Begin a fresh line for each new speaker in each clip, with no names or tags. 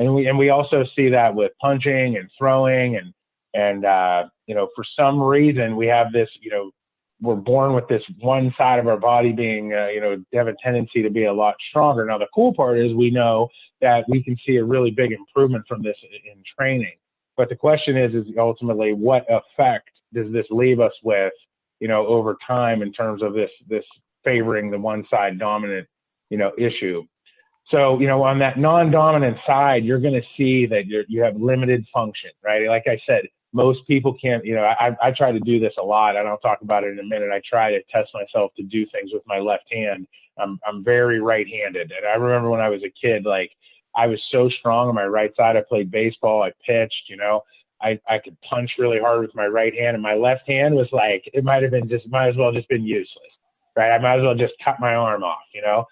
And we also see that with punching and throwing and you know, for some reason we have this, you know, we're born with this one side of our body being, you know, have a tendency to be a lot stronger. Now, the cool part is we know that we can see a really big improvement from this in training. But the question is ultimately, what effect does this leave us with, you know, over time in terms of this favoring the one side dominant, you know, issue? So, you know, on that non-dominant side, you're going to see that you have limited function, right? Like I said, most people can't, you know, I try to do this a lot, and I'll talk about it in a minute. I try to test myself to do things with my left hand. I'm very right-handed. And I remember when I was a kid, like, I was so strong on my right side. I played baseball, I pitched, you know, I could punch really hard with my right hand, and my left hand was like, it might as well just been useless, right? I might as well just cut my arm off, you know?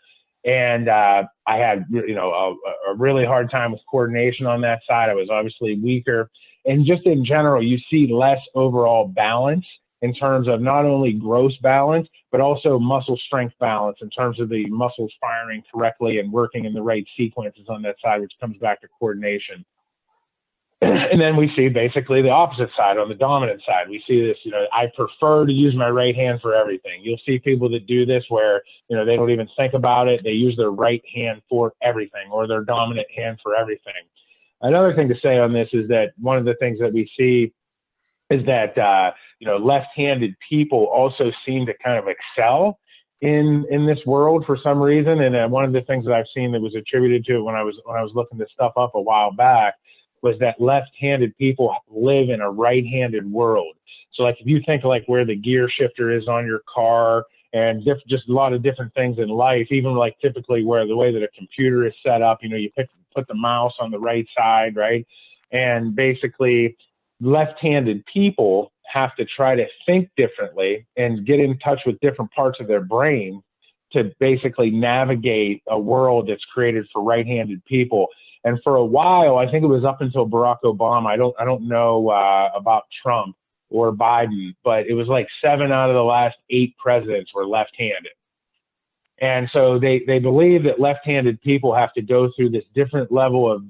And I had, you know, a really hard time with coordination on that side. I was obviously weaker. And just in general, you see less overall balance in terms of not only gross balance, but also muscle strength balance in terms of the muscles firing correctly and working in the right sequences on that side, which comes back to coordination. And then we see basically the opposite side, on the dominant side. We see this, you know, I prefer to use my right hand for everything. You'll see people that do this where, you know, they don't even think about it. They use their right hand for everything, or their dominant hand for everything. Another thing to say on this is that one of the things that we see is that, you know, left-handed people also seem to kind of excel in this world for some reason. And one of the things that I've seen that was attributed to it when I was looking this stuff up a while back was that left-handed people live in a right-handed world. So like, if you think like where the gear shifter is on your car and just a lot of different things in life, even like typically where the way that a computer is set up, you know, you put the mouse on the right side, right? And basically left-handed people have to try to think differently and get in touch with different parts of their brain to basically navigate a world that's created for right-handed people. And for a while, I think it was up until Barack Obama, I don't know about Trump or Biden, but it was like 7 out of the last 8 presidents were left-handed. And so they believe that left-handed people have to go through this different level of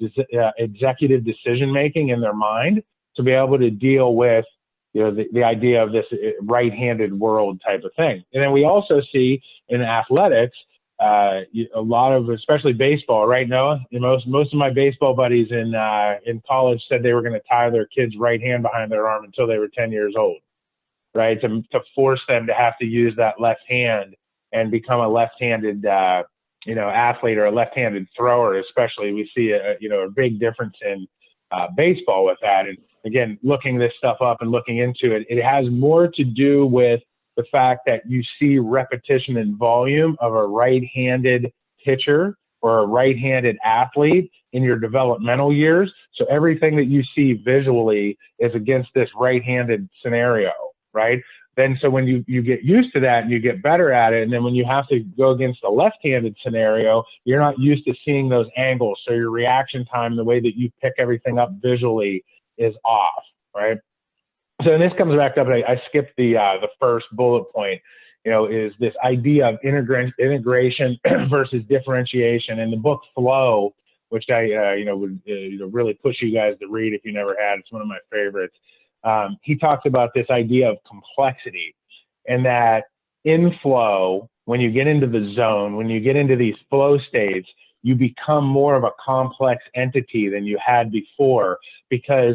executive decision-making in their mind to be able to deal with, you know, the idea of this right-handed world type of thing. And then we also see in athletics, a lot of, especially baseball, right, Noah? You know, most of my baseball buddies in college said they were going to tie their kid's right hand behind their arm until they were 10 years old, right? To force them to have to use that left hand and become a left-handed, you know, athlete or a left-handed thrower. Especially, we see a big difference in baseball with that. And again, looking this stuff up and looking into it, it has more to do with the fact that you see repetition and volume of a right-handed pitcher or a right-handed athlete in your developmental years. So everything that you see visually is against this right-handed scenario, right? Then so when you get used to that and you get better at it, and then when you have to go against a left-handed scenario, you're not used to seeing those angles. So your reaction time, the way that you pick everything up visually, is off, right? So and this comes back up, I skipped the first bullet point, you know, is this idea of integration versus differentiation. In the book Flow, which I would really push you guys to read if you never had, it's one of my favorites. He talks about this idea of complexity, and that in flow, when you get into the zone, when you get into these flow states, you become more of a complex entity than you had before, because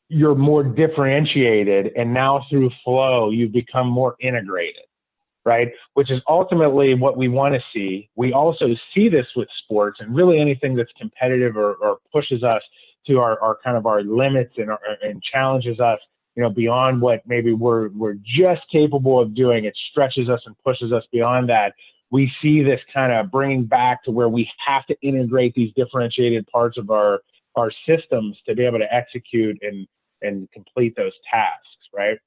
you're more differentiated, and now through flow, you become more integrated, right? Which is ultimately what we want to see. We also see this with sports and really anything that's competitive or pushes us to our kind of our limits and challenges us, you know, beyond what maybe we're just capable of doing. It stretches us and pushes us beyond that. We see this kind of bringing back to where we have to integrate these differentiated parts of our systems to be able to execute and complete those tasks, right?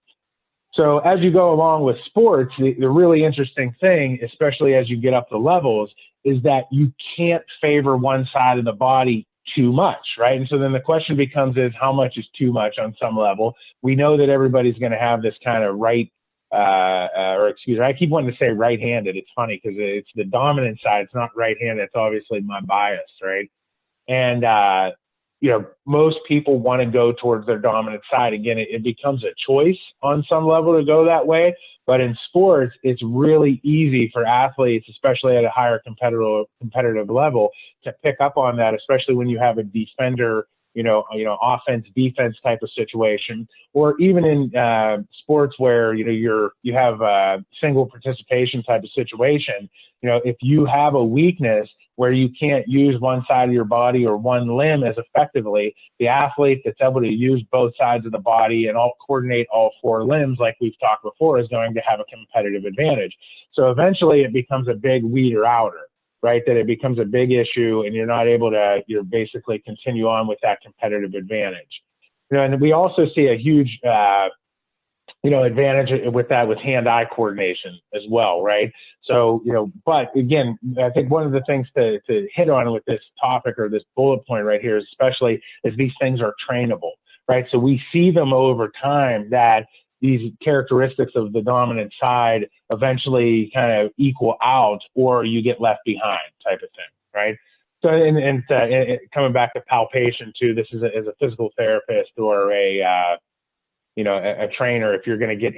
So as you go along with sports, the really interesting thing, especially as you get up the levels, is that you can't favor one side of the body too much, right? And so then the question becomes is how much is too much on some level? We know that everybody's going to have this kind of I keep wanting to say right-handed. It's funny because it's the dominant side. It's not right-handed. It's obviously my bias, right? And, most people want to go towards their dominant side. Again, it becomes a choice on some level to go that way. But in sports, it's really easy for athletes, especially at a higher competitive level, to pick up on that, especially when you have a defender, offense, defense type of situation, or even in sports where, you have a single participation type of situation. If you have a weakness where you can't use one side of your body or one limb as effectively, the athlete that's able to use both sides of the body and coordinate all four limbs, like we've talked before, is going to have a competitive advantage. So eventually it becomes a big weeder outer, right? That it becomes a big issue and you're not able to, basically continue on with that competitive advantage. And we also see a huge, advantage with that with hand-eye coordination as well, right? So, but again, I think one of the things to hit on with this topic or this bullet point right here, especially, is these things are trainable, right? So we see them over time that these characteristics of the dominant side eventually kind of equal out, or you get left behind type of thing, right? So, and coming back to palpation too, this is as a physical therapist or a trainer, if you're going to get